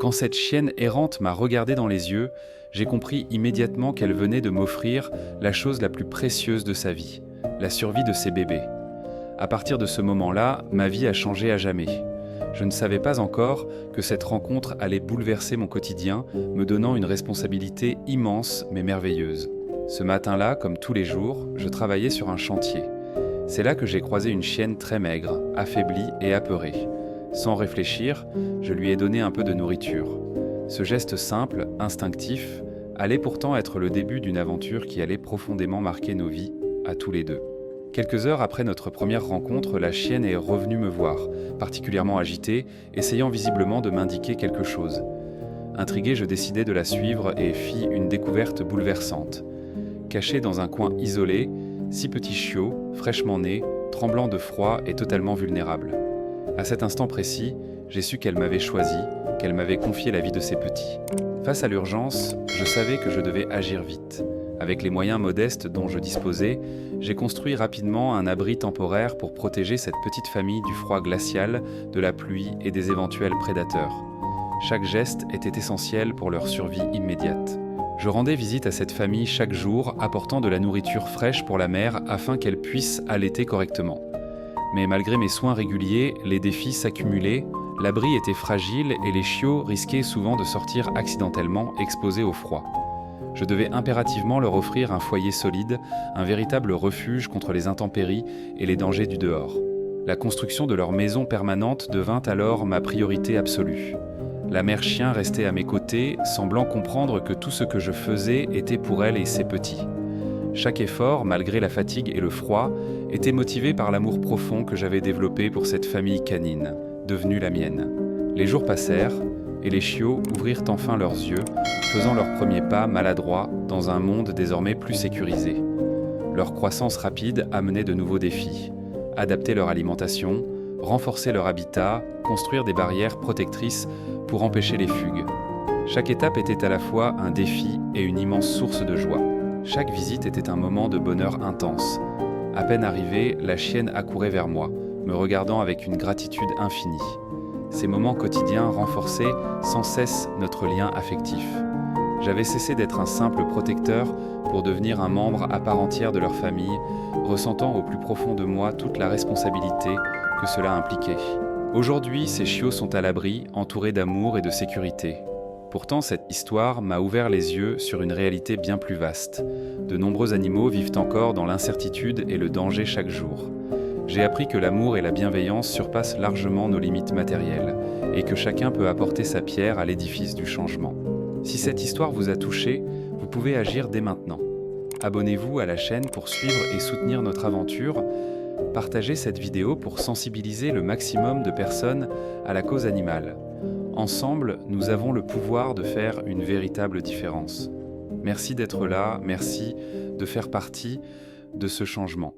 Quand cette chienne errante m'a regardé dans les yeux, j'ai compris immédiatement qu'elle venait de m'offrir la chose la plus précieuse de sa vie, la survie de ses bébés. À partir de ce moment-là, ma vie a changé à jamais. Je ne savais pas encore que cette rencontre allait bouleverser mon quotidien, me donnant une responsabilité immense mais merveilleuse. Ce matin-là, comme tous les jours, je travaillais sur un chantier. C'est là que j'ai croisé une chienne très maigre, affaiblie et apeurée. Sans réfléchir, je lui ai donné un peu de nourriture. Ce geste simple, instinctif, allait pourtant être le début d'une aventure qui allait profondément marquer nos vies, à tous les deux. Quelques heures après notre première rencontre, la chienne est revenue me voir, particulièrement agitée, essayant visiblement de m'indiquer quelque chose. Intrigué, je décidai de la suivre et fis une découverte bouleversante. Caché dans un coin isolé, 6 petits chiots, fraîchement nés, tremblants de froid et totalement vulnérables. À cet instant précis, j'ai su qu'elle m'avait choisi, qu'elle m'avait confié la vie de ses petits. Face à l'urgence, je savais que je devais agir vite. Avec les moyens modestes dont je disposais, j'ai construit rapidement un abri temporaire pour protéger cette petite famille du froid glacial, de la pluie et des éventuels prédateurs. Chaque geste était essentiel pour leur survie immédiate. Je rendais visite à cette famille chaque jour, apportant de la nourriture fraîche pour la mère afin qu'elle puisse allaiter correctement. Mais malgré mes soins réguliers, les défis s'accumulaient, l'abri était fragile et les chiots risquaient souvent de sortir accidentellement exposés au froid. Je devais impérativement leur offrir un foyer solide, un véritable refuge contre les intempéries et les dangers du dehors. La construction de leur maison permanente devint alors ma priorité absolue. La mère chien restait à mes côtés, semblant comprendre que tout ce que je faisais était pour elle et ses petits. Chaque effort, malgré la fatigue et le froid, était motivé par l'amour profond que j'avais développé pour cette famille canine, devenue la mienne. Les jours passèrent, et les chiots ouvrirent enfin leurs yeux, faisant leurs premiers pas maladroits dans un monde désormais plus sécurisé. Leur croissance rapide amenait de nouveaux défis. Adapter leur alimentation, renforcer leur habitat, construire des barrières protectrices pour empêcher les fugues. Chaque étape était à la fois un défi et une immense source de joie. Chaque visite était un moment de bonheur intense. À peine arrivée, la chienne accourait vers moi, me regardant avec une gratitude infinie. Ces moments quotidiens renforçaient sans cesse notre lien affectif. J'avais cessé d'être un simple protecteur pour devenir un membre à part entière de leur famille, ressentant au plus profond de moi toute la responsabilité que cela impliquait. Aujourd'hui, ces chiots sont à l'abri, entourés d'amour et de sécurité. Pourtant, cette histoire m'a ouvert les yeux sur une réalité bien plus vaste. De nombreux animaux vivent encore dans l'incertitude et le danger chaque jour. J'ai appris que l'amour et la bienveillance surpassent largement nos limites matérielles et que chacun peut apporter sa pierre à l'édifice du changement. Si cette histoire vous a touché, vous pouvez agir dès maintenant. Abonnez-vous à la chaîne pour suivre et soutenir notre aventure. Partagez cette vidéo pour sensibiliser le maximum de personnes à la cause animale. Ensemble, nous avons le pouvoir de faire une véritable différence. Merci d'être là, merci de faire partie de ce changement.